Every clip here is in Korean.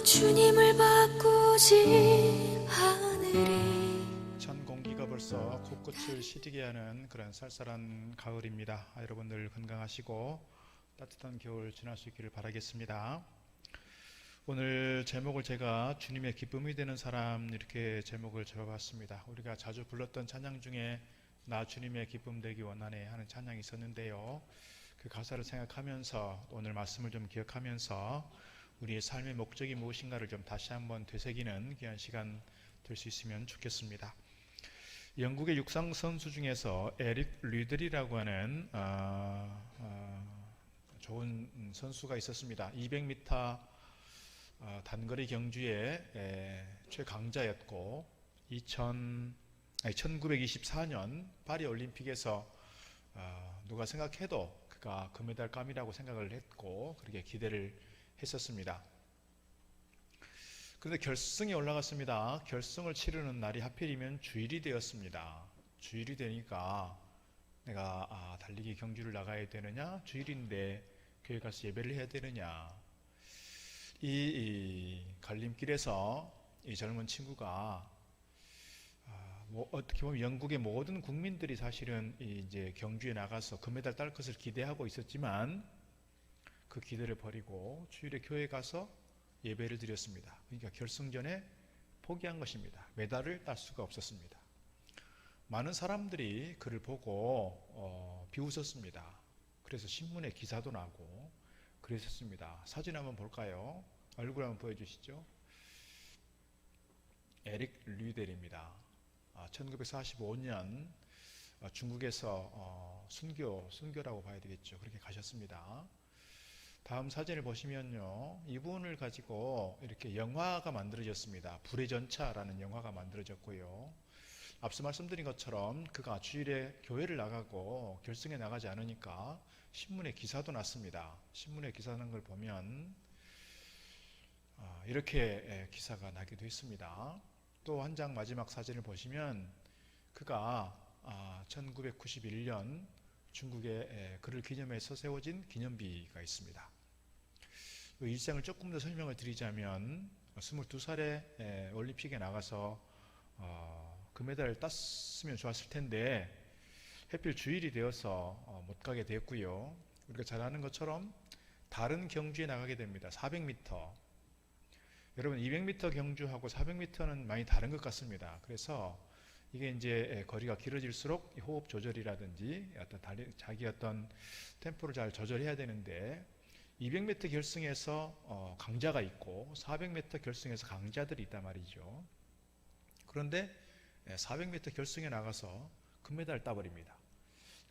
주님을 바꾸지 않으리. 찬 공기가 벌써 코끝을 시리게 하는 그런 쌀쌀한 가을입니다. 여러분들 건강하시고 따뜻한 겨울 지날 수 있기를 바라겠습니다. 오늘 제목을 제가 주님의 기쁨이 되는 사람 이렇게 제목을 잡아봤습니다. 우리가 자주 불렀던 찬양 중에 나 주님의 기쁨 되기 원하네 하는 찬양이 있었는데요. 그 가사를 생각하면서 오늘 말씀을 좀 기억하면서 우리의 삶의 목적이 무엇인가를 좀 다시 한번 되새기는 귀한 시간 될 수 있으면 좋겠습니다. 영국의 육상 선수 중에서 에릭 리들이라고 하는 좋은 선수가 있었습니다. 200m 단거리 경주의 최강자였고 1924년 파리 올림픽에서 누가 생각해도 그가 금메달감이라고 생각을 했고 그렇게 기대를 했었습니다. 그런데 결승에 올라갔습니다. 결승을 치르는 날이 하필이면 주일이 되었습니다. 주일이 되니까 내가 달리기 경주를 나가야 되느냐, 주일인데 교회 가서 예배를 해야 되느냐, 이 갈림길에서 이 젊은 친구가 어떻게 보면 영국의 모든 국민들이 사실은 이제 경주에 나가서 금메달 딸 것을 기대하고 있었지만 그 기대를 버리고 주일에 교회 가서 예배를 드렸습니다. 그러니까 결승전에 포기한 것입니다. 메달을 딸 수가 없었습니다. 많은 사람들이 그를 보고 비웃었습니다. 그래서 신문에 기사도 나고 그랬었습니다. 사진 한번 볼까요? 얼굴 한번 보여주시죠. 에릭 류델입니다. 1945년 중국에서 순교라고 봐야 되겠죠. 그렇게 가셨습니다. 다음 사진을 보시면요, 이분을 가지고 이렇게 영화가 만들어졌습니다. 불의 전차라는 영화가 만들어졌고요. 앞서 말씀드린 것처럼 그가 주일에 교회를 나가고 결승에 나가지 않으니까 신문에 기사도 났습니다. 신문에 기사 난 걸 보면 이렇게 기사가 나기도 했습니다. 또 한 장 마지막 사진을 보시면 그가 1991년 중국에 그를 기념해서 세워진 기념비가 있습니다. 그 일상을 조금 더 설명을 드리자면 22살에 올림픽에 나가서 금메달을 땄으면 좋았을 텐데 하필 주일이 되어서 못 가게 되었고요. 우리가 잘 아는 것처럼 다른 경주에 나가게 됩니다. 400m. 여러분 200m 경주하고 400m는 많이 다른 것 같습니다. 그래서 이게 이제 거리가 길어질수록 호흡 조절이라든지 자기 어떤 템포를 잘 조절해야 되는데 200m 결승에서 강자가 있고 400m 결승에서 강자들이 있단 말이죠. 그런데 400m 결승에 나가서 금메달을 따버립니다.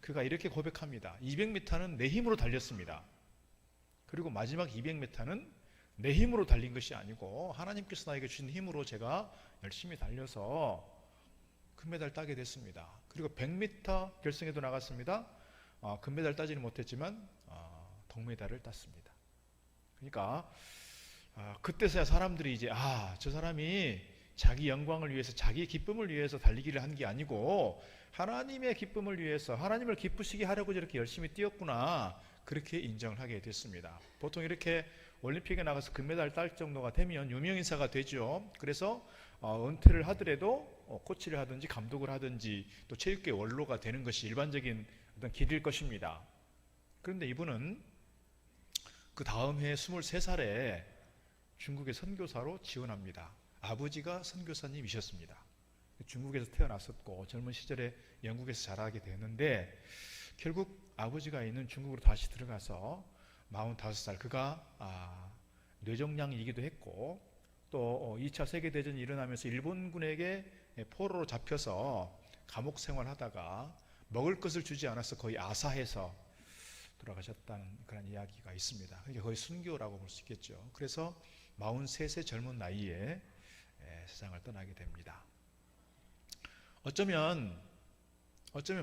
그가 이렇게 고백합니다. 200m는 내 힘으로 달렸습니다. 그리고 마지막 200m는 내 힘으로 달린 것이 아니고 하나님께서 나에게 주신 힘으로 제가 열심히 달려서 금메달 따게 됐습니다. 그리고 100m 결승에도 나갔습니다. 금메달 따지는 못했지만 동메달을 땄습니다. 그러니까 그때서야 사람들이 이제 저 사람이 자기 영광을 위해서 자기 기쁨을 위해서 달리기를 한 게 아니고 하나님의 기쁨을 위해서 하나님을 기쁘시게 하려고 저렇게 열심히 뛰었구나, 그렇게 인정을 하게 됐습니다. 보통 이렇게 올림픽에 나가서 금메달 딸 정도가 되면 유명인사가 되죠. 그래서 은퇴를 하더라도 코치를 하든지 감독을 하든지 또 체육계 원로가 되는 것이 일반적인 어떤 길일 것입니다. 그런데 이분은 그 다음 해 23살에 중국의 선교사로 지원합니다. 아버지가 선교사님이셨습니다. 중국에서 태어났었고 젊은 시절에 영국에서 자라게 되는데 결국 아버지가 있는 중국으로 다시 들어가서 45살 그가 뇌종양이기도 했고 또 2차 세계대전이 일어나면서 일본군에게 포로로 잡혀서 감옥 생활하다가 먹을 것을 주지 않아서 거의 아사해서 돌아가셨다는 그런 이야기가 있습니다. 그러니까 거의 순교라고 볼 수 있겠죠. 그래서 43세 젊은 나이에 세상을 떠나게 됩니다. 어쩌면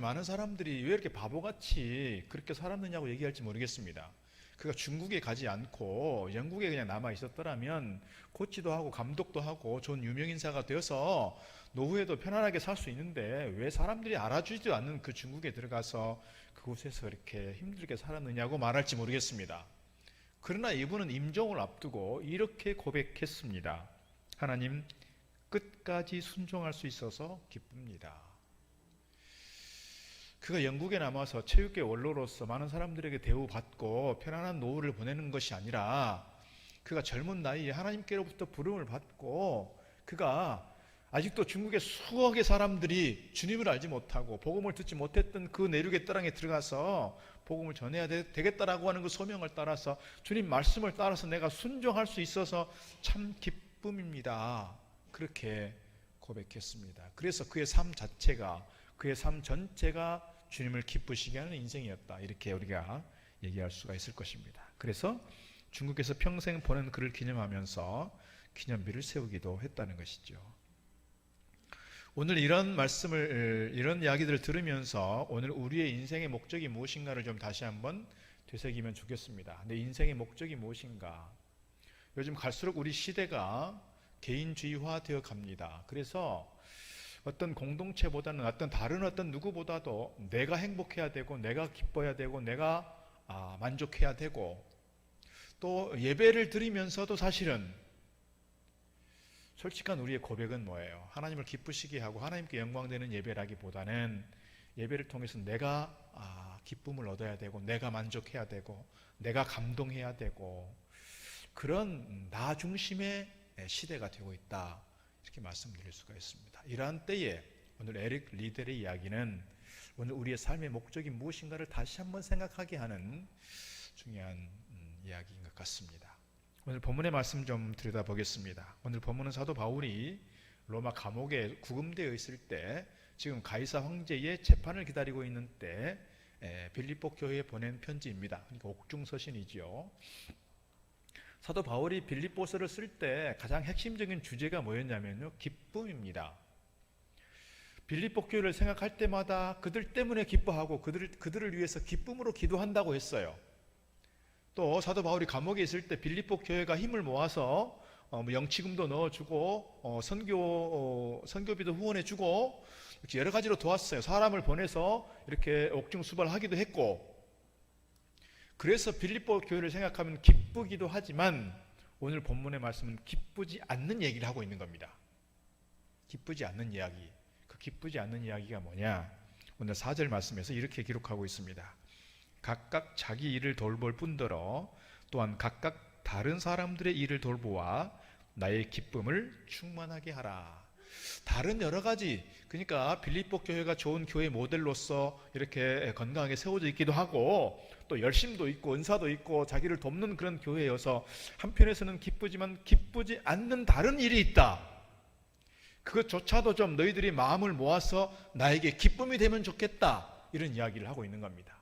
많은 사람들이 왜 이렇게 바보같이 그렇게 살았느냐고 얘기할지 모르겠습니다. 그가 중국에 가지 않고 영국에 그냥 남아 있었더라면 코치도 하고 감독도 하고 좋은 유명인사가 되어서 노후에도 편안하게 살 수 있는데 왜 사람들이 알아주지도 않는 그 중국에 들어가서 그곳에서 이렇게 힘들게 살았느냐고 말할지 모르겠습니다. 그러나 이분은 임종을 앞두고 이렇게 고백했습니다. 하나님, 끝까지 순종할 수 있어서 기쁩니다. 그가 영국에 남아서 체육계 원로로서 많은 사람들에게 대우받고 편안한 노후를 보내는 것이 아니라 그가 젊은 나이에 하나님께로부터 부름을 받고 그가 아직도 중국의 수억의 사람들이 주님을 알지 못하고 복음을 듣지 못했던 그 내륙의 땅에 들어가서 복음을 전해야 되겠다라고 하는 그 소명을 따라서 주님 말씀을 따라서 내가 순종할 수 있어서 참 기쁨입니다. 그렇게 고백했습니다. 그래서 그의 삶 자체가, 그의 삶 전체가 주님을 기쁘시게 하는 인생이었다, 이렇게 우리가 얘기할 수가 있을 것입니다. 그래서 중국에서 평생 보낸 그를 기념하면서 기념비를 세우기도 했다는 것이죠. 오늘 이런 말씀을, 이런 이야기들을 들으면서 오늘 우리의 인생의 목적이 무엇인가를 좀 다시 한번 되새기면 좋겠습니다. 내 인생의 목적이 무엇인가? 요즘 갈수록 우리 시대가 개인주의화 되어 갑니다. 그래서 어떤 공동체보다는 어떤 다른 어떤 누구보다도 내가 행복해야 되고 내가 기뻐야 되고 내가 만족해야 되고, 또 예배를 드리면서도 사실은 솔직한 우리의 고백은 뭐예요? 하나님을 기쁘시게 하고 하나님께 영광되는 예배라기보다는 예배를 통해서 내가 기쁨을 얻어야 되고 내가 만족해야 되고 내가 감동해야 되고, 그런 나 중심의 시대가 되고 있다, 이렇게 말씀드릴 수가 있습니다. 이러한 때에 오늘 에릭 리델의 이야기는 오늘 우리의 삶의 목적이 무엇인가를 다시 한번 생각하게 하는 중요한 이야기인 것 같습니다. 오늘 본문의 말씀 좀 들여다보겠습니다. 오늘 본문은 사도 바울이 로마 감옥에 구금되어 있을 때, 지금 가이사 황제의 재판을 기다리고 있는 때 빌립보 교회에 보낸 편지입니다. 그러니까 옥중서신이죠. 사도 바울이 빌립보서를 쓸 때 가장 핵심적인 주제가 뭐였냐면요, 기쁨입니다. 빌립보 교회를 생각할 때마다 그들 때문에 기뻐하고 그들을 위해서 기쁨으로 기도한다고 했어요. 또 사도 바울이 감옥에 있을 때 빌립보 교회가 힘을 모아서 영치금도 넣어주고 선교비도 후원해주고 이렇게 여러 가지로 도왔어요. 사람을 보내서 이렇게 옥중수발하기도 했고, 그래서 빌립보 교회를 생각하면 기쁘기도 하지만 오늘 본문의 말씀은 기쁘지 않는 얘기를 하고 있는 겁니다. 기쁘지 않는 이야기. 그 기쁘지 않는 이야기가 뭐냐? 오늘 4절 말씀에서 이렇게 기록하고 있습니다. 각각 자기 일을 돌볼 뿐더러 또한 각각 다른 사람들의 일을 돌보아 나의 기쁨을 충만하게 하라. 다른 여러 가지, 그러니까 빌립보 교회가 좋은 교회 모델로서 이렇게 건강하게 세워져 있기도 하고 또 열심도 있고 은사도 있고 자기를 돕는 그런 교회여서 한편에서는 기쁘지만 기쁘지 않는 다른 일이 있다. 그것조차도 좀 너희들이 마음을 모아서 나에게 기쁨이 되면 좋겠다, 이런 이야기를 하고 있는 겁니다.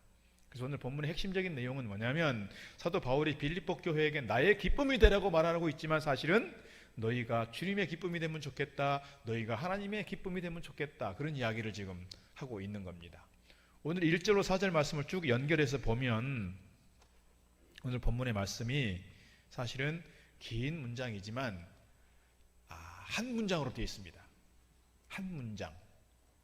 그래서 오늘 본문의 핵심적인 내용은 뭐냐면, 사도 바울이 빌립보 교회에게 나의 기쁨이 되라고 말하고 있지만 사실은 너희가 주님의 기쁨이 되면 좋겠다, 너희가 하나님의 기쁨이 되면 좋겠다, 그런 이야기를 지금 하고 있는 겁니다. 오늘 1절로 4절 말씀을 쭉 연결해서 보면 오늘 본문의 말씀이 사실은 긴 문장이지만 한 문장으로 되어 있습니다. 한 문장.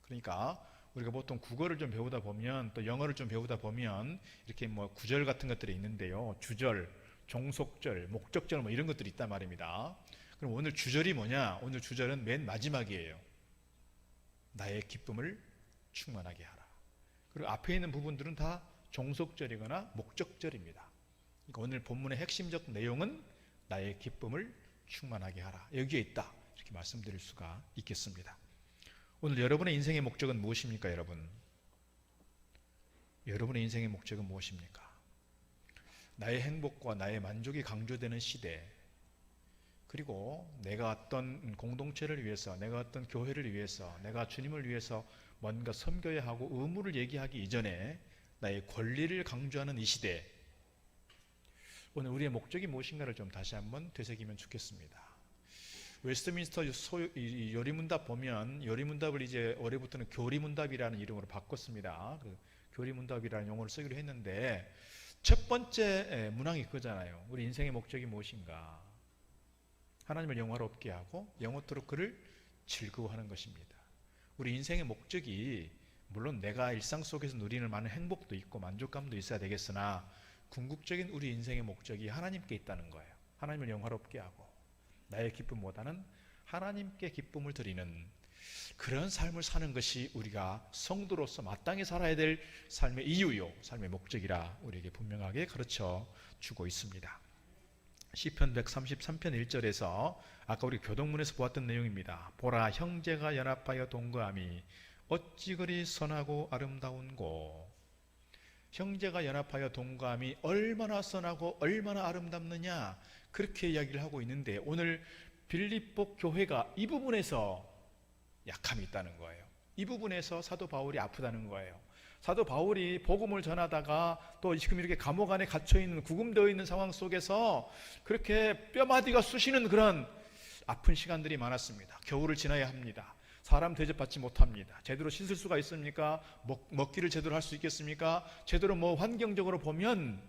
그러니까 우리가 보통 국어를 좀 배우다 보면, 또 영어를 좀 배우다 보면 이렇게 뭐 구절 같은 것들이 있는데요, 주절, 종속절, 목적절 뭐 이런 것들이 있단 말입니다. 그럼 오늘 주절이 뭐냐? 오늘 주절은 맨 마지막이에요. 나의 기쁨을 충만하게 하라. 그리고 앞에 있는 부분들은 다 종속절이거나 목적절입니다. 그러니까 오늘 본문의 핵심적 내용은 나의 기쁨을 충만하게 하라, 여기에 있다, 이렇게 말씀드릴 수가 있겠습니다. 오늘 여러분의 인생의 목적은 무엇입니까, 여러분? 여러분의 인생의 목적은 무엇입니까? 나의 행복과 나의 만족이 강조되는 시대, 그리고 내가 어떤 공동체를 위해서, 내가 어떤 교회를 위해서, 내가 주님을 위해서 뭔가 섬겨야 하고 의무를 얘기하기 이전에 나의 권리를 강조하는 이 시대, 오늘 우리의 목적이 무엇인가를 좀 다시 한번 되새기면 좋겠습니다. 웨스트민스터 요리문답 보면, 요리문답을 이제 올해부터는 교리문답이라는 이름으로 바꿨습니다. 그 교리문답이라는 용어를 쓰기로 했는데, 첫 번째 문항이 그거잖아요. 우리 인생의 목적이 무엇인가? 하나님을 영화롭게 하고 영원토록 그를 즐거워하는 것입니다. 우리 인생의 목적이 물론 내가 일상 속에서 누리는 많은 행복도 있고 만족감도 있어야 되겠으나, 궁극적인 우리 인생의 목적이 하나님께 있다는 거예요. 하나님을 영화롭게 하고 나의 기쁨보다는 하나님께 기쁨을 드리는 그런 삶을 사는 것이 우리가 성도로서 마땅히 살아야 될 삶의 이유요, 삶의 목적이라 우리에게 분명하게 가르쳐 주고 있습니다. 시편 133편 1절에서 아까 우리 교동문에서 보았던 내용입니다. 보라, 형제가 연합하여 동거함이 어찌 그리 선하고 아름다운고. 형제가 연합하여 동거함이 얼마나 선하고 얼마나 아름답느냐, 그렇게 이야기를 하고 있는데 오늘 빌립보 교회가 이 부분에서 약함이 있다는 거예요. 이 부분에서 사도 바울이 아프다는 거예요. 사도 바울이 복음을 전하다가 또 지금 이렇게 감옥 안에 갇혀있는, 구금되어 있는 상황 속에서 그렇게 뼈마디가 쑤시는 그런 아픈 시간들이 많았습니다. 겨울을 지나야 합니다. 사람 대접받지 못합니다. 제대로 씻을 수가 있습니까? 먹기를 제대로 할 수 있겠습니까? 제대로 환경적으로 보면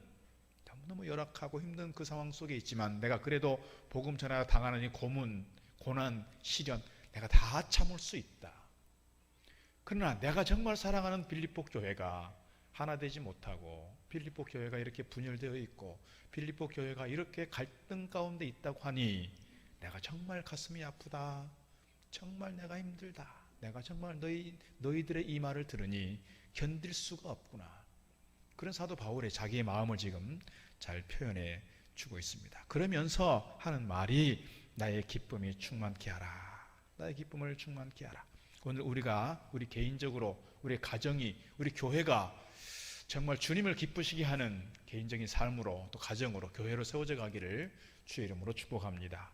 너무너무 열악하고 힘든 그 상황 속에 있지만 내가 그래도 복음 전하다 당하는 이 고문, 고난, 시련 내가 다 참을 수 있다. 그러나 내가 정말 사랑하는 빌립보 교회가 하나 되지 못하고 빌립보 교회가 이렇게 분열되어 있고 빌립보 교회가 이렇게 갈등 가운데 있다고 하니 내가 정말 가슴이 아프다. 정말 내가 힘들다. 내가 정말 너희들의 이 말을 들으니 견딜 수가 없구나. 그런 사도 바울의 자기의 마음을 지금 잘 표현해 주고 있습니다. 그러면서 하는 말이 나의 기쁨이 충만케 하라. 나의 기쁨을 충만케 하라. 오늘 우리 개인적으로, 우리 가정이, 우리 교회가 정말 주님을 기쁘시게 하는 개인적인 삶으로 또 가정으로 교회로 세워져 가기를 주의 이름으로 축복합니다.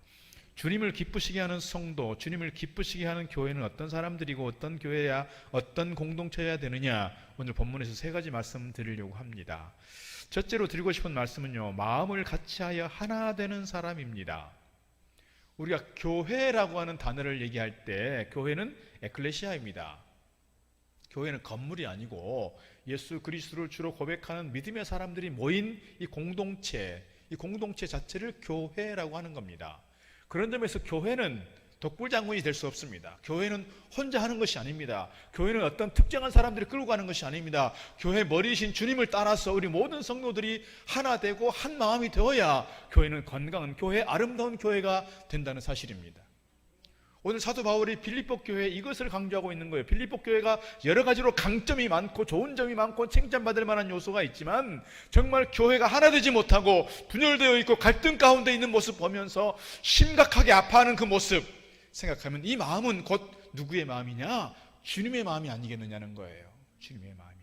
주님을 기쁘시게 하는 성도, 주님을 기쁘시게 하는 교회는 어떤 사람들이고 어떤 교회야, 어떤 공동체여야 되느냐, 오늘 본문에서 세 가지 말씀 드리려고 합니다. 첫째로 드리고 싶은 말씀은요, 마음을 같이하여 하나 되는 사람입니다. 우리가 교회라고 하는 단어를 얘기할 때 교회는 에클레시아입니다. 교회는 건물이 아니고 예수 그리스도를 주로 고백하는 믿음의 사람들이 모인 이 공동체 자체를 교회라고 하는 겁니다. 그런 점에서 교회는 독불장군이 될 수 없습니다. 교회는 혼자 하는 것이 아닙니다. 교회는 어떤 특정한 사람들이 끌고 가는 것이 아닙니다. 교회 머리이신 주님을 따라서 우리 모든 성도들이 하나 되고 한 마음이 되어야 교회는 건강한 교회, 아름다운 교회가 된다는 사실입니다. 오늘 사도 바울이 빌립보 교회에 이것을 강조하고 있는 거예요. 빌립보 교회가 여러 가지로 강점이 많고 좋은 점이 많고 칭찬받을 만한 요소가 있지만 정말 교회가 하나 되지 못하고 분열되어 있고 갈등 가운데 있는 모습 보면서 심각하게 아파하는 그 모습 생각하면 이 마음은 곧 누구의 마음이냐? 주님의 마음이 아니겠느냐는 거예요. 주님의 마음이.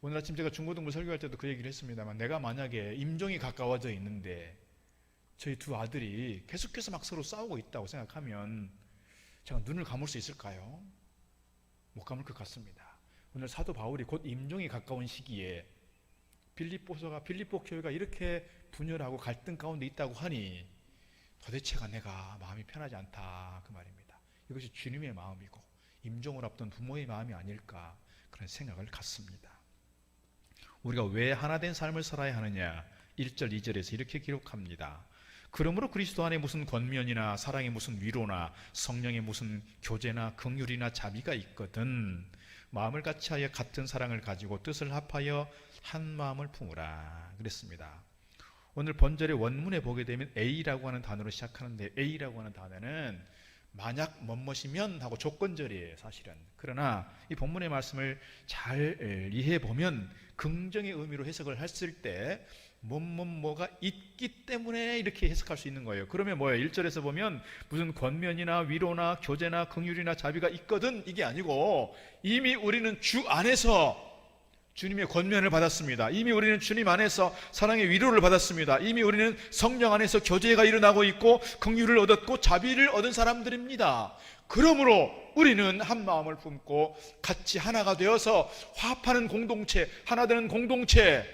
오늘 아침 제가 중고등부 설교할 때도 그 얘기를 했습니다만, 내가 만약에 임종이 가까워져 있는데 저희 두 아들이 계속해서 막 서로 싸우고 있다고 생각하면 제가 눈을 감을 수 있을까요? 못 감을 것 같습니다. 오늘 사도 바울이 곧 임종이 가까운 시기에 빌립보 교회가 이렇게 분열하고 갈등 가운데 있다고 하니 도대체가 내가 마음이 편하지 않다, 그 말입니다. 이것이 주님의 마음이고 임종을 앞둔 부모의 마음이 아닐까, 그런 생각을 갖습니다. 우리가 왜 하나된 삶을 살아야 하느냐? 1절 2절에서 이렇게 기록합니다. 그러므로 그리스도 안에 무슨 권면이나 사랑의 무슨 위로나 성령의 무슨 교제나 긍휼이나 자비가 있거든 마음을 같이하여 같은 사랑을 가지고 뜻을 합하여 한 마음을 품으라 그랬습니다. 오늘 본절의 원문에 보게 되면 A라고 하는 단어로 시작하는데, A라고 하는 단어는 만약 뭐뭐시면 하고 조건절이에요, 사실은. 그러나 이 본문의 말씀을 잘 이해해 보면 긍정의 의미로 해석을 했을 때 뭐가 있기 때문에 이렇게 해석할 수 있는 거예요. 그러면 뭐예요? 1절에서 보면 무슨 권면이나 위로나 교제나 긍휼이나 자비가 있거든, 이게 아니고 이미 우리는 주 안에서 주님의 권면을 받았습니다. 이미 우리는 주님 안에서 사랑의 위로를 받았습니다. 이미 우리는 성령 안에서 교제가 일어나고 있고 긍휼을 얻었고 자비를 얻은 사람들입니다. 그러므로 우리는 한 마음을 품고 같이 하나가 되어서 화합하는 공동체, 하나 되는 공동체,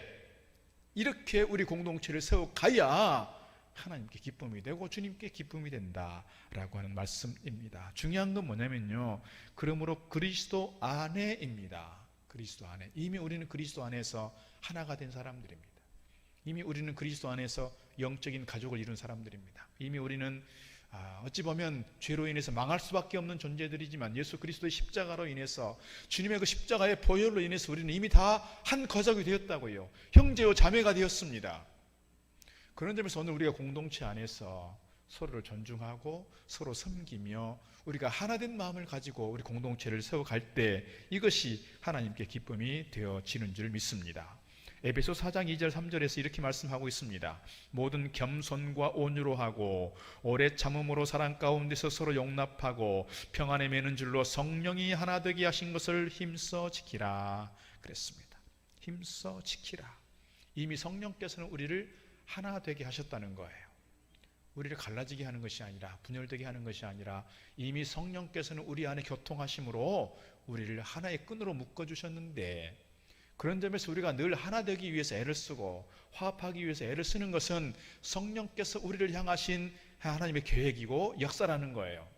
이렇게 우리 공동체를 세워가야 하나님께 기쁨이 되고 주님께 기쁨이 된다라고 하는 말씀입니다. 중요한 건 뭐냐면요, 그러므로 그리스도 안에입니다. 그리스도 안에. 이미 우리는 그리스도 안에서 하나가 된 사람들입니다. 이미 우리는 그리스도 안에서 영적인 가족을 이룬 사람들입니다. 이미 우리는 어찌 보면 죄로 인해서 망할 수밖에 없는 존재들이지만 예수 그리스도의 십자가로 인해서 주님의 그 십자가의 보혈로 인해서 우리는 이미 다 한 거적이 되었다고요. 형제요 자매가 되었습니다. 그런 점에서 오늘 우리가 공동체 안에서 서로를 존중하고 서로 섬기며 우리가 하나된 마음을 가지고 우리 공동체를 세워갈 때 이것이 하나님께 기쁨이 되어지는 줄 믿습니다. 에베소 4장 2절 3절에서 이렇게 말씀하고 있습니다. 모든 겸손과 온유로 하고 오래 참음으로 사랑 가운데서 서로 용납하고 평안에 매는 줄로 성령이 하나 되게 하신 것을 힘써 지키라 그랬습니다. 힘써 지키라. 이미 성령께서는 우리를 하나 되게 하셨다는 거예요. 우리를 갈라지게 하는 것이 아니라 분열되게 하는 것이 아니라 이미 성령께서는 우리 안에 교통하심으로 우리를 하나의 끈으로 묶어주셨는데, 그런 점에서 우리가 늘 하나 되기 위해서 애를 쓰고 화합하기 위해서 애를 쓰는 것은 성령께서 우리를 향하신 하나님의 계획이고 역사라는 거예요.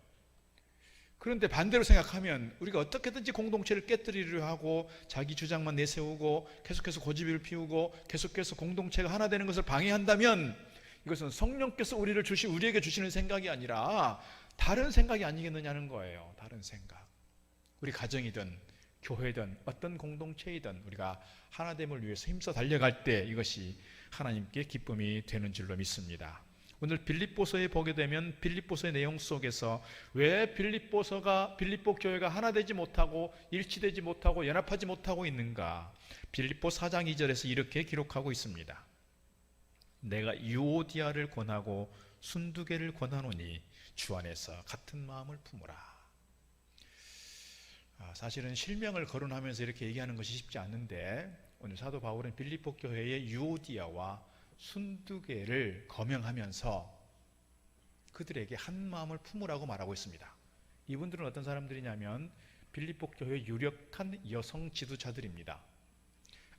그런데 반대로 생각하면 우리가 어떻게든지 공동체를 깨뜨리려 하고 자기 주장만 내세우고 계속해서 고집을 피우고 계속해서 공동체가 하나 되는 것을 방해한다면 이것은 성령께서 우리에게 주시는 생각이 아니라 다른 생각이 아니겠느냐는 거예요. 다른 생각. 우리 가정이든 교회든 어떤 공동체이든 우리가 하나됨을 위해서 힘써 달려갈 때 이것이 하나님께 기쁨이 되는 줄로 믿습니다. 오늘 빌립보서에 보게 되면 빌립보서의 내용 속에서 왜 빌립보 교회가 하나 되지 못하고 일치되지 못하고 연합하지 못하고 있는가? 빌립보 4장 2절에서 이렇게 기록하고 있습니다. 내가 유오디아를 권하고 순두개를 권하노니 주 안에서 같은 마음을 품으라. 사실은 실명을 거론하면서 이렇게 얘기하는 것이 쉽지 않은데 오늘 사도 바울은 빌립보 교회의 유오디아와 순두개를 거명하면서 그들에게 한 마음을 품으라고 말하고 있습니다. 이분들은 어떤 사람들이냐면 빌립보 교회의 유력한 여성 지도자들입니다.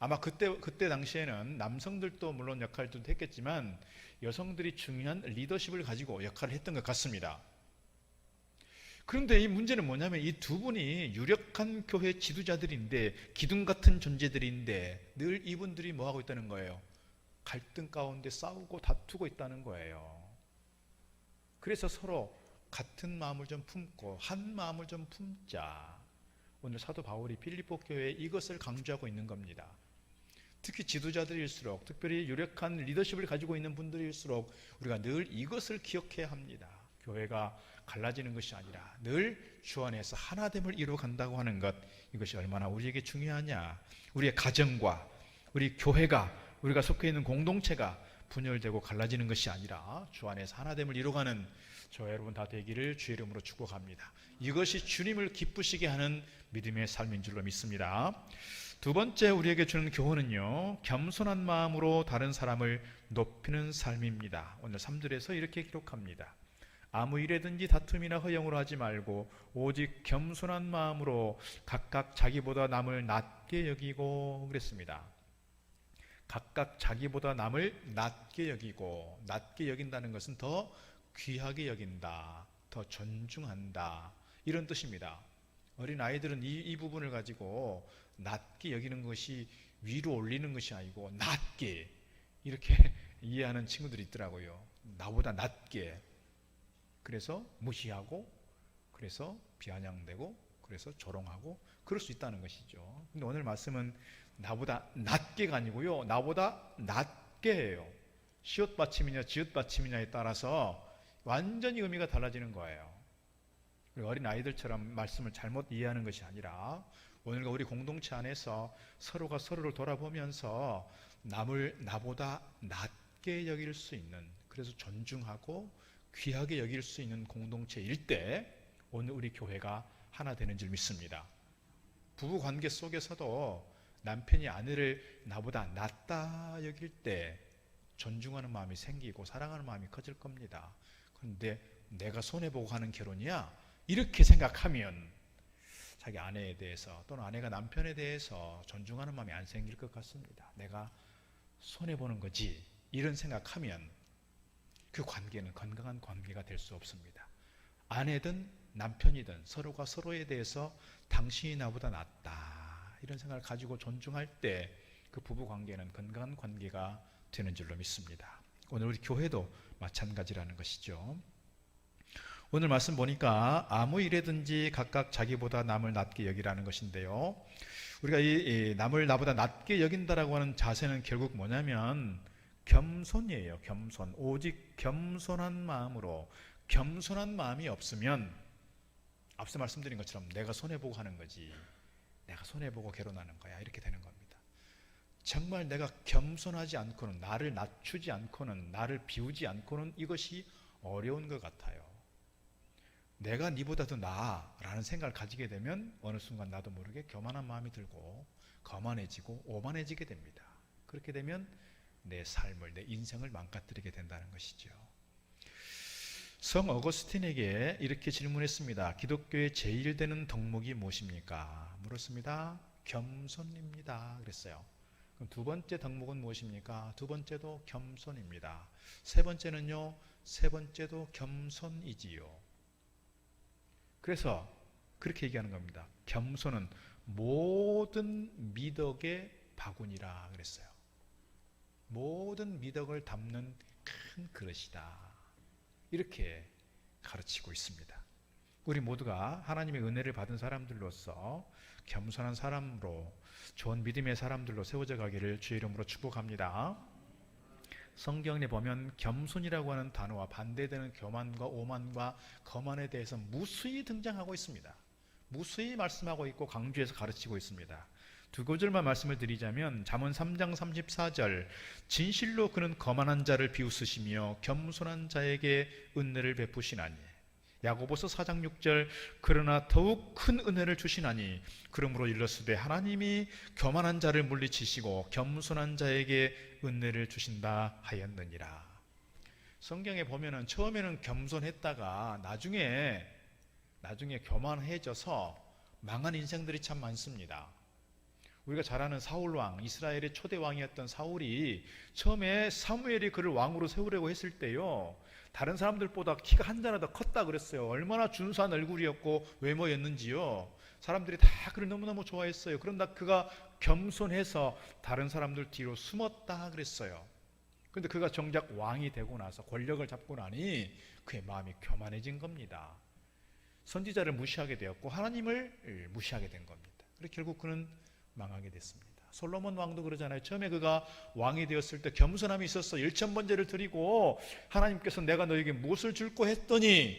아마 그때 당시에는 남성들도 물론 역할을 좀 했겠지만 여성들이 중요한 리더십을 가지고 역할을 했던 것 같습니다. 그런데 이 문제는 뭐냐면 이 두 분이 유력한 교회 지도자들인데 기둥 같은 존재들인데 늘 이분들이 뭐 하고 있다는 거예요? 갈등 가운데 싸우고 다투고 있다는 거예요. 그래서 서로 같은 마음을 좀 품고 한 마음을 좀 품자. 오늘 사도 바울이 빌립보 교회에 이것을 강조하고 있는 겁니다. 특히 지도자들일수록, 특별히 유력한 리더십을 가지고 있는 분들일수록 우리가 늘 이것을 기억해야 합니다. 교회가 갈라지는 것이 아니라 늘 주 안에서 하나됨을 이루어간다고 하는 것, 이것이 얼마나 우리에게 중요하냐. 우리의 가정과 우리 교회가, 우리가 속해 있는 공동체가 분열되고 갈라지는 것이 아니라 주 안에서 하나됨을 이루어가는 저 여러분 다 되기를 주의 이름으로 축복합니다. 이것이 주님을 기쁘시게 하는 믿음의 삶인 줄로 믿습니다. 두 번째 우리에게 주는 교훈은요, 겸손한 마음으로 다른 사람을 높이는 삶입니다. 오늘 3절에서 이렇게 기록합니다. 아무 일에든지 다툼이나 허영으로 하지 말고 오직 겸손한 마음으로 각각 자기보다 남을 낮게 여기고 그랬습니다. 각각 자기보다 남을 낮게 여기고, 낮게 여긴다는 것은 더 귀하게 여긴다, 더 존중한다, 이런 뜻입니다. 어린 아이들은 이 부분을 가지고 낮게 여기는 것이 위로 올리는 것이 아니고 낮게 이렇게 이해하는 친구들이 있더라고요. 나보다 낮게. 그래서 무시하고, 그래서 비아냥대고, 그래서 조롱하고 그럴 수 있다는 것이죠. 근데 오늘 말씀은 나보다 낮게가 아니고요, 나보다 낮게예요. 시옷 받침이냐 지읒 받침이냐에 따라서 완전히 의미가 달라지는 거예요. 어린 아이들처럼 말씀을 잘못 이해하는 것이 아니라 오늘과 우리 공동체 안에서 서로가 서로를 돌아보면서 남을 나보다 낮게 여길 수 있는, 그래서 존중하고 귀하게 여길 수 있는 공동체일 때 오늘 우리 교회가 하나 되는 줄 믿습니다. 부부 관계 속에서도 남편이 아내를 나보다 낫다 여길 때 존중하는 마음이 생기고 사랑하는 마음이 커질 겁니다. 그런데 내가 손해보고 하는 결혼이야? 이렇게 생각하면 자기 아내에 대해서 또는 아내가 남편에 대해서 존중하는 마음이 안 생길 것 같습니다. 내가 손해보는 거지, 이런 생각하면 그 관계는 건강한 관계가 될 수 없습니다. 아내든 남편이든 서로가 서로에 대해서 당신이 나보다 낫다 이런 생각을 가지고 존중할 때 그 부부 관계는 건강한 관계가 되는 줄로 믿습니다. 오늘 우리 교회도 마찬가지라는 것이죠. 오늘 말씀 보니까 아무 일에든지 각각 자기보다 남을 낮게 여기라는 것인데요. 우리가 이 남을 나보다 낮게 여긴다라고 하는 자세는 결국 뭐냐면 겸손이에요. 겸손. 오직 겸손한 마음으로, 겸손한 마음이 없으면 앞서 말씀드린 것처럼 내가 손해보고 하는 거지, 내가 손해보고 결혼하는 거야, 이렇게 되는 겁니다. 정말 내가 겸손하지 않고는, 나를 낮추지 않고는, 나를 비우지 않고는 이것이 어려운 것 같아요. 내가 니보다 더 나아 라는 생각을 가지게 되면 어느 순간 나도 모르게 교만한 마음이 들고 거만해지고 오만해지게 됩니다. 그렇게 되면 내 삶을, 내 인생을 망가뜨리게 된다는 것이죠. 성 어거스틴에게 이렇게 질문했습니다. 기독교의 제일 되는 덕목이 무엇입니까? 물었습니다. 겸손입니다. 그랬어요. 그럼 두 번째 덕목은 무엇입니까? 두 번째도 겸손입니다. 세 번째는요? 세 번째도 겸손이지요. 그래서 그렇게 얘기하는 겁니다. 겸손은 모든 미덕의 바구니라 그랬어요. 모든 미덕을 담는 큰 그릇이다, 이렇게 가르치고 있습니다. 우리 모두가 하나님의 은혜를 받은 사람들로서 겸손한 사람으로, 좋은 믿음의 사람들로 세워져 가기를 주의 이름으로 축복합니다. 성경에 보면 겸손이라고 하는 단어와 반대되는 교만과 오만과 거만에 대해서 무수히 등장하고 있습니다. 무수히 말씀하고 있고 강조해서 가르치고 있습니다. 두 구절만 말씀을 드리자면 잠언 3장 34절, 진실로 그는 거만한 자를 비웃으시며 겸손한 자에게 은혜를 베푸시나니. 야고보서 4장 6절, 그러나 더욱 큰 은혜를 주시나니 그러므로 일렀으되 하나님이 교만한 자를 물리치시고 겸손한 자에게 은혜를 주신다 하였느니라. 성경에 보면은 처음에는 겸손했다가 나중에 교만해져서 망한 인생들이 참 많습니다. 우리가 잘 아는 사울왕, 이스라엘의 초대 왕이었던 사울이 처음에 사무엘이 그를 왕으로 세우려고 했을 때요, 다른 사람들보다 키가 한 자나 더 컸다 그랬어요. 얼마나 준수한 얼굴이었고 외모였는지요. 사람들이 다 그를 너무너무 좋아했어요. 그런데 그가 겸손해서 다른 사람들 뒤로 숨었다 그랬어요. 그런데 그가 정작 왕이 되고 나서 권력을 잡고 나니 그의 마음이 교만해진 겁니다. 선지자를 무시하게 되었고 하나님을 무시하게 된 겁니다. 그래서 결국 그는 망하게 됐습니다. 솔로몬 왕도 그러잖아요. 처음에 그가 왕이 되었을 때 겸손함이 있었어. 1000번제를 드리고 하나님께서 내가 너에게 무엇을 줄고 했더니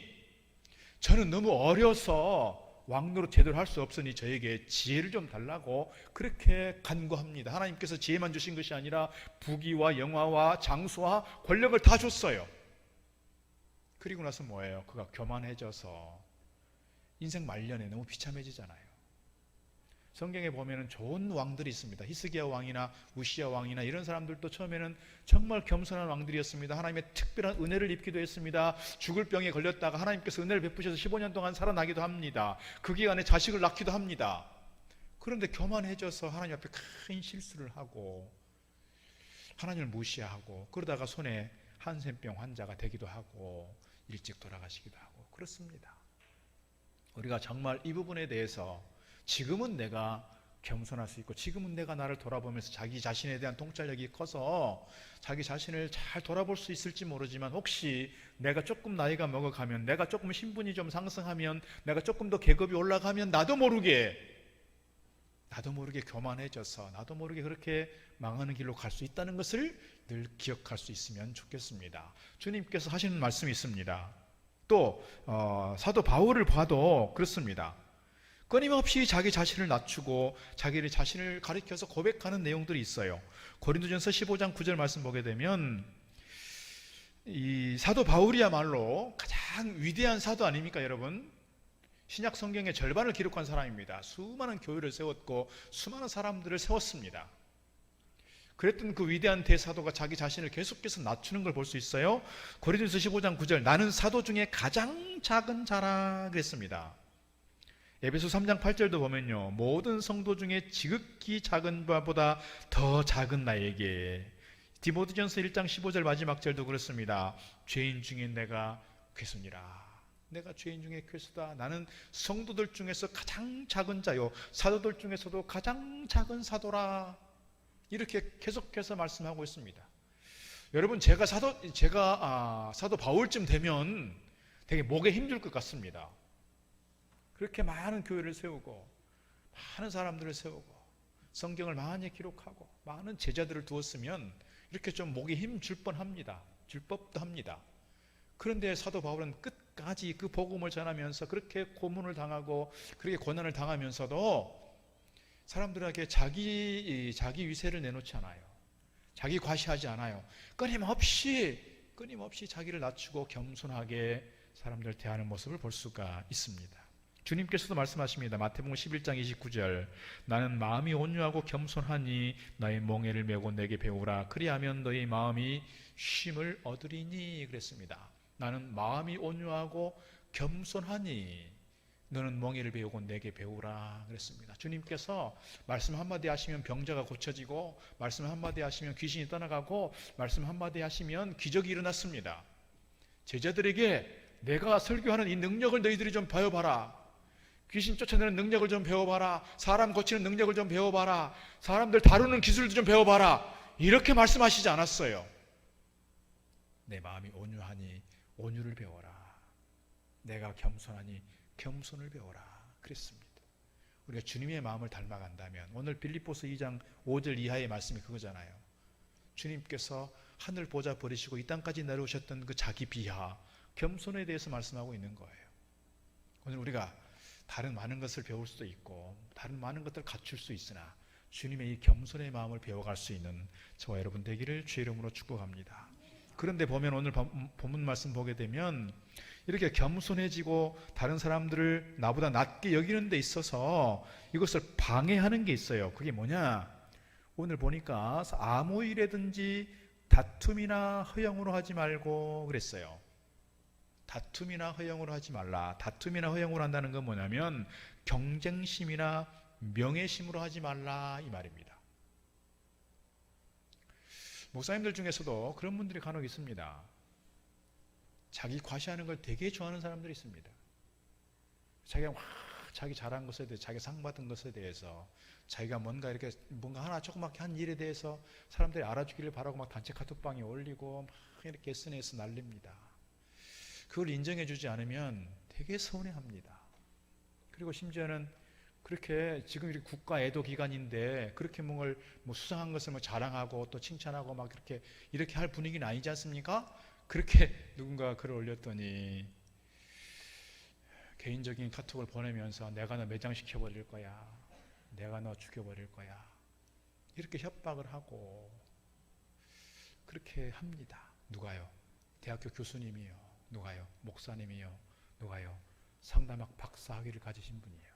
저는 너무 어려서 왕노릇 제대로 할 수 없으니 저에게 지혜를 좀 달라고 그렇게 간구합니다. 하나님께서 지혜만 주신 것이 아니라 부귀와 영화와 장수와 권력을 다 줬어요. 그리고 나서 뭐예요? 그가 교만해져서 인생 말년에 너무 비참해지잖아요. 성경에 보면 좋은 왕들이 있습니다. 히스기야 왕이나 우시야 왕이나 이런 사람들도 처음에는 정말 겸손한 왕들이었습니다. 하나님의 특별한 은혜를 입기도 했습니다. 죽을 병에 걸렸다가 하나님께서 은혜를 베푸셔서 15년 동안 살아나기도 합니다. 그 기간에 자식을 낳기도 합니다. 그런데 교만해져서 하나님 앞에 큰 실수를 하고 하나님을 무시하고 그러다가 손에 한센병 환자가 되기도 하고 일찍 돌아가시기도 하고 그렇습니다. 우리가 정말 이 부분에 대해서 지금은 내가 겸손할 수 있고 지금은 내가 나를 돌아보면서 자기 자신에 대한 통찰력이 커서 자기 자신을 잘 돌아볼 수 있을지 모르지만 혹시 내가 조금 나이가 먹어가면, 내가 조금 신분이 좀 상승하면, 내가 조금 더 계급이 올라가면 나도 모르게 교만해져서 나도 모르게 그렇게 망하는 길로 갈 수 있다는 것을 늘 기억할 수 있으면 좋겠습니다. 주님께서 하시는 말씀이 있습니다. 또 사도 바울을 봐도 그렇습니다. 끊임없이 자기 자신을 낮추고 자기 자신을 가리켜서 고백하는 내용들이 있어요. 고린도전서 15장 9절 말씀 보게 되면 이 사도 바울이야말로 가장 위대한 사도 아닙니까 여러분? 신약 성경의 절반을 기록한 사람입니다. 수많은 교회를 세웠고 수많은 사람들을 세웠습니다. 그랬던 그 위대한 대사도가 자기 자신을 계속해서 낮추는 걸 볼 수 있어요. 고린도전서 15장 9절, 나는 사도 중에 가장 작은 자라 그랬습니다. 에베소 3장 8절도 보면요, 모든 성도 중에 지극히 작은 바보다 더 작은 나에게. 디모데전서 1장 15절 마지막 절도 그렇습니다. 죄인 중에 내가 괴수니라. 내가 죄인 중에 괴수다. 나는 성도들 중에서 가장 작은 자요, 사도들 중에서도 가장 작은 사도라. 이렇게 계속해서 말씀하고 있습니다. 여러분, 제가 사도 바울쯤 되면 되게 목에 힘줄 것 같습니다. 그렇게 많은 교회를 세우고 많은 사람들을 세우고 성경을 많이 기록하고 많은 제자들을 두었으면 이렇게 좀 목에 힘 줄 뻔합니다. 줄 법도 합니다. 그런데 사도 바울은 끝까지 그 복음을 전하면서 그렇게 고문을 당하고 그렇게 고난을 당하면서도 사람들에게 자기 위세를 내놓지 않아요. 자기 과시하지 않아요. 끊임없이 자기를 낮추고 겸손하게 사람들 대하는 모습을 볼 수가 있습니다. 주님께서도 말씀하십니다. 마태복음 11장 29절, 나는 마음이 온유하고 겸손하니 나의 멍에를 메고 내게 배우라. 그리하면 너희 마음이 쉼을 얻으리니 그랬습니다. 나는 마음이 온유하고 겸손하니 너는 멍에를 배우고 내게 배우라 그랬습니다. 주님께서 말씀 한마디 하시면 병자가 고쳐지고, 말씀 한마디 하시면 귀신이 떠나가고, 말씀 한마디 하시면 기적이 일어났습니다. 제자들에게 내가 설교하는 이 능력을 너희들이 좀 배워봐라. 귀신 쫓아내는 능력을 좀 배워봐라. 사람 고치는 능력을 좀 배워봐라. 사람들 다루는 기술도 좀 배워봐라. 이렇게 말씀하시지 않았어요. 내 마음이 온유하니 온유를 배워라. 내가 겸손하니 겸손을 배워라 그랬습니다. 우리가 주님의 마음을 닮아간다면, 오늘 빌립보서 2장 5절 이하의 말씀이 그거잖아요. 주님께서 하늘 보좌 버리시고 이 땅까지 내려오셨던 그 자기 비하, 겸손에 대해서 말씀하고 있는 거예요. 오늘 우리가 다른 많은 것을 배울 수도 있고 다른 많은 것들을 갖출 수 있으나 주님의 이 겸손의 마음을 배워갈 수 있는 저와 여러분 되기를 주의 이름으로 축복합니다. 그런데 보면 오늘 본문 말씀 보게 되면 이렇게 겸손해지고 다른 사람들을 나보다 낮게 여기는 데 있어서 이것을 방해하는 게 있어요. 그게 뭐냐? 오늘 보니까 아무 일이든지 다툼이나 허영으로 하지 말고 그랬어요. 다툼이나 허영으로 하지 말라. 다툼이나 허영으로 한다는 건 뭐냐면 경쟁심이나 명예심으로 하지 말라 이 말입니다. 목사님들 중에서도 그런 분들이 간혹 있습니다. 자기 과시하는 걸 되게 좋아하는 사람들이 있습니다. 자기가 자기 잘한 것에 대해서, 자기 상 받은 것에 대해서, 자기가 뭔가 하나 조그맣게 한 일에 대해서 사람들이 알아주기를 바라고 막 단체 카톡방에 올리고 막 이렇게 SNS에 날립니다. 그걸 인정해 주지 않으면 되게 서운해합니다. 그리고 심지어는 그렇게 지금 이렇게 국가 애도 기간인데 그렇게 뭐 수상한 것을 자랑하고 또 칭찬하고 막 이렇게 할 분위기는 아니지 않습니까? 그렇게 누군가 글을 올렸더니 개인적인 카톡을 보내면서 내가 너 매장시켜버릴 거야, 내가 너 죽여버릴 거야, 이렇게 협박을 하고 그렇게 합니다. 누가요? 대학교 교수님이요. 누가요? 목사님이요. 누가요? 상담학 박사 학위를 가지신 분이에요.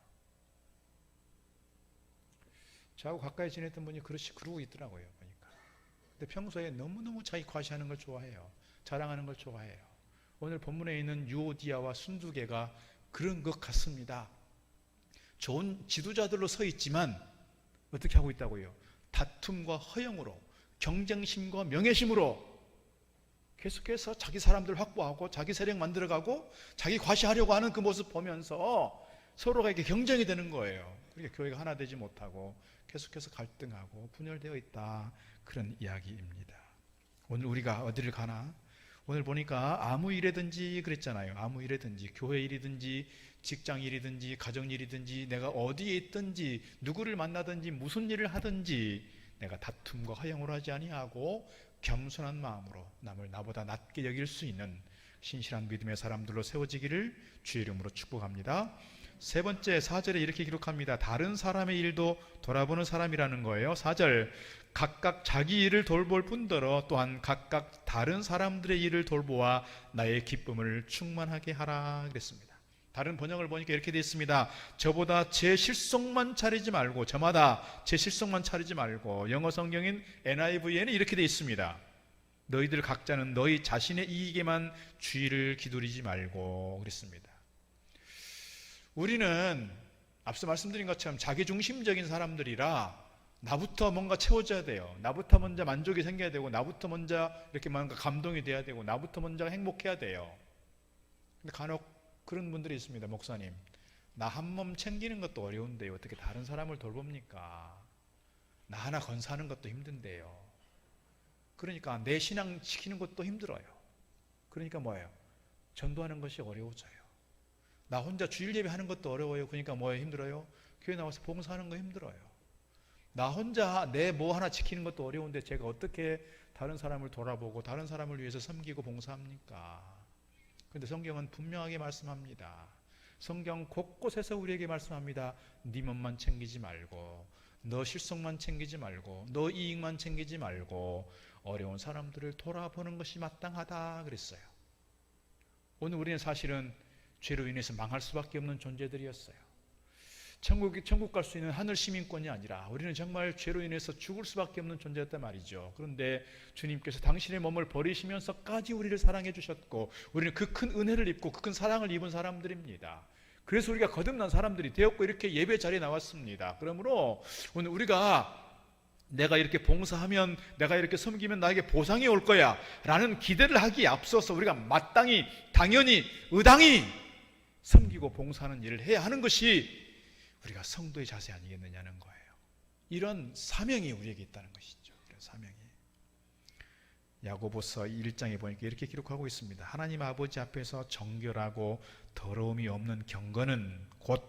저하고 가까이 지냈던 분이 그러고 있더라고요. 보니까. 근데 평소에 너무너무 자기 과시하는 걸 좋아해요. 자랑하는 걸 좋아해요. 오늘 본문에 있는 유오디아와 순두개가 그런 것 같습니다. 좋은 지도자들로 서 있지만 어떻게 하고 있다고요? 다툼과 허영으로, 경쟁심과 명예심으로 계속해서 자기 사람들 확보하고 자기 세력 만들어가고 자기 과시하려고 하는 그 모습 보면서 서로가 이렇게 경쟁이 되는 거예요. 그러니까 교회가 하나 되지 못하고 계속해서 갈등하고 분열되어 있다, 그런 이야기입니다. 오늘 우리가 어디를 가나? 오늘 보니까 아무 일이든지 그랬잖아요. 아무 일이든지, 교회 일이든지 직장 일이든지 가정 일이든지 내가 어디에 있든지 누구를 만나든지 무슨 일을 하든지 내가 다툼과 허영으로 하지 아니하고 겸손한 마음으로 남을 나보다 낮게 여길 수 있는 신실한 믿음의 사람들로 세워지기를 주의 이름으로 축복합니다. 세 번째, 4절에 이렇게 기록합니다. 다른 사람의 일도 돌아보는 사람이라는 거예요. 4절, 각각 자기 일을 돌볼 뿐더러 또한 각각 다른 사람들의 일을 돌보아 나의 기쁨을 충만하게 하라 그랬습니다. 다른 번역을 보니까 이렇게 되어 있습니다. 저보다 제 실속만 차리지 말고, 저마다 제 실속만 차리지 말고, 영어 성경인 NIV에는 이렇게 되어 있습니다. 너희들 각자는 너희 자신의 이익에만 주의를 기울이지 말고 그랬습니다. 우리는 앞서 말씀드린 것처럼 자기중심적인 사람들이라 나부터 뭔가 채워져야 돼요. 나부터 먼저 만족이 생겨야 되고, 나부터 먼저 이렇게 뭔가 감동이 돼야 되고, 나부터 먼저 행복해야 돼요. 근데 간혹 그런 분들이 있습니다. 목사님, 나 한 몸 챙기는 것도 어려운데요, 어떻게 다른 사람을 돌봅니까? 나 하나 건사하는 것도 힘든데요. 그러니까 내 신앙 지키는 것도 힘들어요. 그러니까 뭐예요? 전도하는 것이 어려워져요. 나 혼자 주일 예배하는 것도 어려워요. 그러니까 뭐에 힘들어요? 교회 나와서 봉사하는 거 힘들어요. 나 혼자 내 뭐 하나 지키는 것도 어려운데 제가 어떻게 다른 사람을 돌아보고 다른 사람을 위해서 섬기고 봉사합니까? 그런데 성경은 분명하게 말씀합니다. 성경 곳곳에서 우리에게 말씀합니다. 네 몸만 챙기지 말고, 너 실속만 챙기지 말고, 너 이익만 챙기지 말고 어려운 사람들을 돌아보는 것이 마땅하다 그랬어요. 오늘 우리는 사실은 죄로 인해서 망할 수밖에 없는 존재들이었어요. 천국 갈 수 있는 하늘 시민권이 아니라 우리는 정말 죄로 인해서 죽을 수밖에 없는 존재였단 말이죠. 그런데 주님께서 당신의 몸을 버리시면서까지 우리를 사랑해 주셨고, 우리는 그 큰 은혜를 입고 그 큰 사랑을 입은 사람들입니다. 그래서 우리가 거듭난 사람들이 되었고 이렇게 예배 자리에 나왔습니다. 그러므로 오늘 우리가 내가 이렇게 봉사하면, 내가 이렇게 섬기면 나에게 보상이 올 거야 라는 기대를 하기에 앞서서 우리가 마땅히, 당연히, 의당히 섬기고 봉사하는 일을 해야 하는 것이 우리가 성도의 자세 아니겠느냐는 거예요. 이런 사명이 우리에게 있다는 것이죠. 이런 사명이. 야고보서 1장에 보니까 이렇게 기록하고 있습니다. 하나님 아버지 앞에서 정결하고 더러움이 없는 경건은 곧,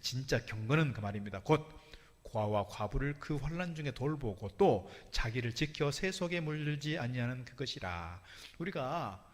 진짜 경건은 그 말입니다. 곧 과와 과부를 그 환난 중에 돌보고 또 자기를 지켜 세속에 물들지 아니하는 그것이라. 우리가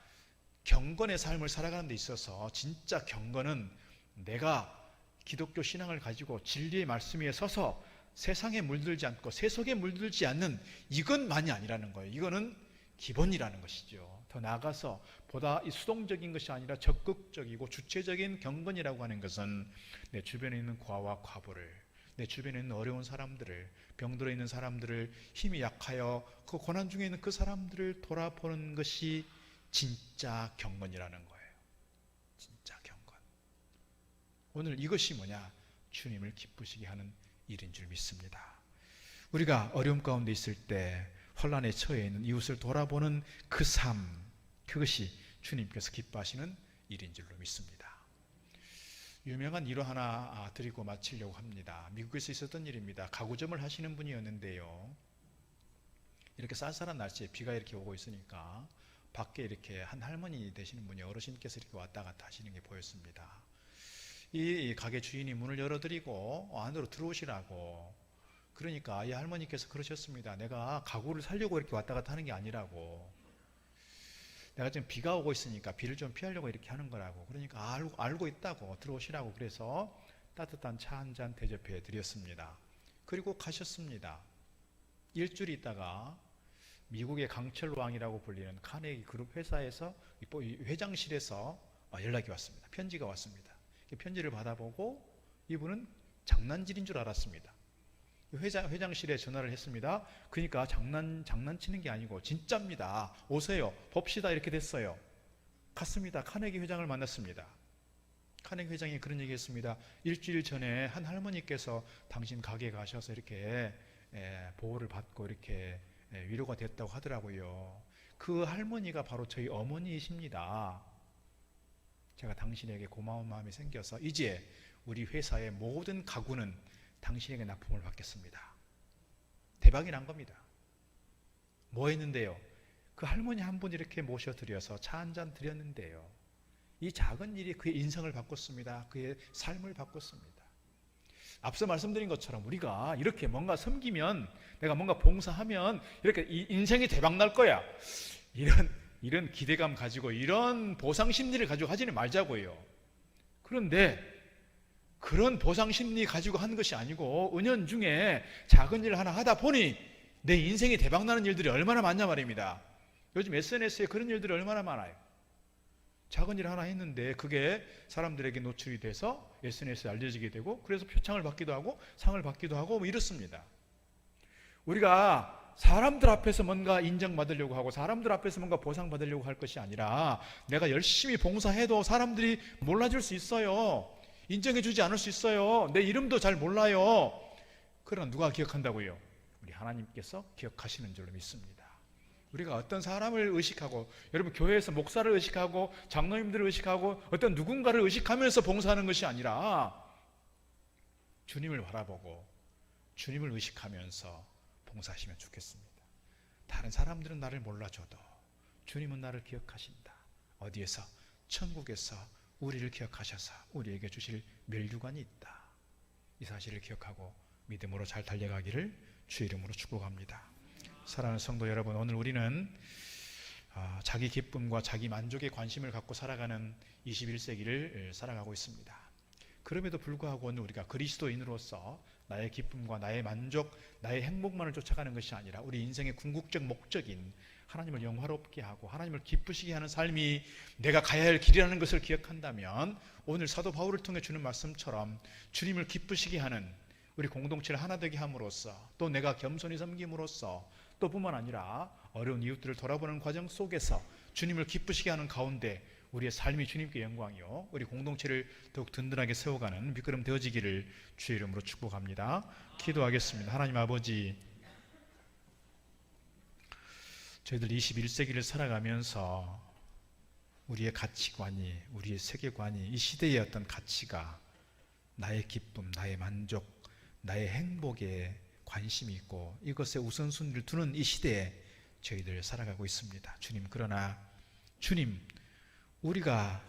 경건의 삶을 살아가는 데 있어서 진짜 경건은 내가 기독교 신앙을 가지고 진리의 말씀 위에 서서 세상에 물들지 않고 세속에 물들지 않는 이것만이 아니라는 거예요. 이거는 기본이라는 것이죠. 더 나아가서 보다 이 수동적인 것이 아니라 적극적이고 주체적인 경건이라고 하는 것은 내 주변에 있는 과와 과부를, 내 주변에 있는 어려운 사람들을, 병들어 있는 사람들을, 힘이 약하여 그 고난 중에 있는 그 사람들을 돌아보는 것이 진짜 경건이라는 거예요. 진짜 경건. 오늘 이것이 뭐냐? 주님을 기쁘시게 하는 일인 줄 믿습니다. 우리가 어려움 가운데 있을 때, 혼란에 처해 있는 이웃을 돌아보는 그 삶, 그것이 주님께서 기뻐하시는 일인 줄로 믿습니다. 유명한 일화 하나 드리고 마치려고 합니다. 미국에서 있었던 일입니다. 가구점을 하시는 분이었는데요, 이렇게 쌀쌀한 날씨에 비가 이렇게 오고 있으니까 밖에 이렇게 한 할머니 되시는 분이, 어르신께서 이렇게 왔다 갔다 하시는 게 보였습니다. 이 가게 주인이 문을 열어드리고 안으로 들어오시라고, 그러니까 이 할머니께서 그러셨습니다. 내가 가구를 살려고 이렇게 왔다 갔다 하는 게 아니라고, 내가 지금 비가 오고 있으니까 비를 좀 피하려고 이렇게 하는 거라고. 그러니까 알고 있다고, 들어오시라고. 그래서 따뜻한 차 한 잔 대접해 드렸습니다. 그리고 가셨습니다. 일주일 있다가 미국의 강철 왕이라고 불리는 카네기 그룹 회사에서 회장실에서 연락이 왔습니다. 편지가 왔습니다. 편지를 받아보고 이분은 장난질인 줄 알았습니다. 회장실에 전화를 했습니다. 그러니까 장난치는 게 아니고 진짜입니다. 오세요. 봅시다. 이렇게 됐어요. 갔습니다. 카네기 회장을 만났습니다. 카네기 회장이 그런 얘기 했습니다. 일주일 전에 한 할머니께서 당신 가게에 가셔서 이렇게 보호를 받고 이렇게 위로가 됐다고 하더라고요. 그 할머니가 바로 저희 어머니이십니다. 제가 당신에게 고마운 마음이 생겨서 이제 우리 회사의 모든 가구는 당신에게 납품을 받겠습니다. 대박이 난 겁니다. 뭐 했는데요? 그 할머니 한 분 이렇게 모셔드려서 차 한 잔 드렸는데요, 이 작은 일이 그의 인생을 바꿨습니다. 그의 삶을 바꿨습니다. 앞서 말씀드린 것처럼 우리가 이렇게 뭔가 섬기면, 내가 뭔가 봉사하면 이렇게 이 인생이 대박 날 거야, 이런 기대감 가지고, 이런 보상 심리를 가지고 하지는 말자고요. 그런데 그런 보상 심리 가지고 하는 것이 아니고, 은연중에 작은 일을 하나 하다 보니 내 인생이 대박 나는 일들이 얼마나 많냐 말입니다. 요즘 SNS에 그런 일들이 얼마나 많아요. 작은 일 하나 했는데 그게 사람들에게 노출이 돼서 SNS에 알려지게 되고, 그래서 표창을 받기도 하고 상을 받기도 하고 뭐 이렇습니다. 우리가 사람들 앞에서 뭔가 인정받으려고 하고 사람들 앞에서 뭔가 보상받으려고 할 것이 아니라, 내가 열심히 봉사해도 사람들이 몰라줄 수 있어요. 인정해주지 않을 수 있어요. 내 이름도 잘 몰라요. 그러나 누가 기억한다고요? 우리 하나님께서 기억하시는 줄로 믿습니다. 우리가 어떤 사람을 의식하고, 여러분 교회에서 목사를 의식하고 장로님들을 의식하고 어떤 누군가를 의식하면서 봉사하는 것이 아니라, 주님을 바라보고 주님을 의식하면서 봉사하시면 좋겠습니다. 다른 사람들은 나를 몰라줘도 주님은 나를 기억하신다. 어디에서? 천국에서 우리를 기억하셔서 우리에게 주실 멸류관이 있다. 이 사실을 기억하고 믿음으로 잘 달려가기를 주의 이름으로 축복합니다. 사랑하는 성도 여러분, 오늘 우리는 자기 기쁨과 자기 만족에 관심을 갖고 살아가는 21세기를 살아가고 있습니다. 그럼에도 불구하고 오늘 우리가 그리스도인으로서 나의 기쁨과 나의 만족, 나의 행복만을 쫓아가는 것이 아니라 우리 인생의 궁극적 목적인 하나님을 영화롭게 하고 하나님을 기쁘시게 하는 삶이 내가 가야 할 길이라는 것을 기억한다면 오늘 사도 바울을 통해 주는 말씀처럼 주님을 기쁘시게 하는 우리 공동체를 하나 되게 함으로써 또 내가 겸손히 섬김으로써 또 뿐만 아니라 어려운 이웃들을 돌아보는 과정 속에서 주님을 기쁘시게 하는 가운데 우리의 삶이 주님께 영광이요 우리 공동체를 더욱 든든하게 세워가는 미끄럼 되어지기를 주의 이름으로 축복합니다. 기도하겠습니다. 하나님 아버지, 저희들 21세기를 살아가면서 우리의 가치관이, 우리의 세계관이, 이 시대의 어떤 가치가 나의 기쁨, 나의 만족, 나의 행복에 관심이 있고 이것에 우선순위를 두는 이 시대에 저희들 살아가고 있습니다. 주님, 그러나 주님, 우리가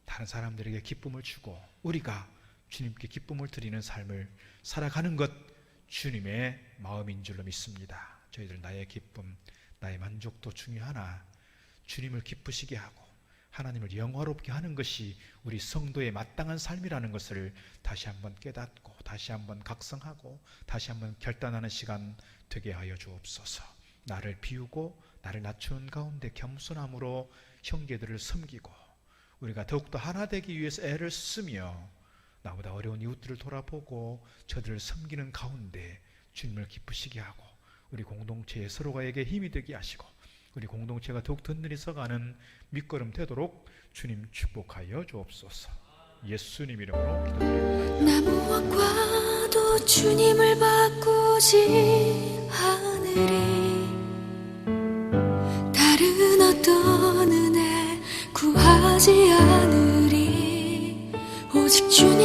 다른 사람들에게 기쁨을 주고 우리가 주님께 기쁨을 드리는 삶을 살아가는 것 주님의 마음인 줄로 믿습니다. 저희들 나의 기쁨, 나의 만족도 중요하나 주님을 기쁘시게 하고 하나님을 영화롭게 하는 것이 우리 성도의 마땅한 삶이라는 것을 다시 한번 깨닫고 다시 한번 각성하고 다시 한번 결단하는 시간 되게 하여 주옵소서. 나를 비우고 나를 낮추는 가운데 겸손함으로 형제들을 섬기고 우리가 더욱더 하나 되기 위해서 애를 쓰며 나보다 어려운 이웃들을 돌아보고 저들을 섬기는 가운데 주님을 기쁘시게 하고 우리 공동체에 서로가에게 힘이 되게 하시고 우리 공동체가 더욱 든든히 서가는 밑거름 되도록 주님 축복하여 주옵소서. 예수님 이름으로 기도드립니다. 나무와 과도 주님을 바꾸지 않으리. 다른 어떤 은혜 구하지 않으리. 오직 주님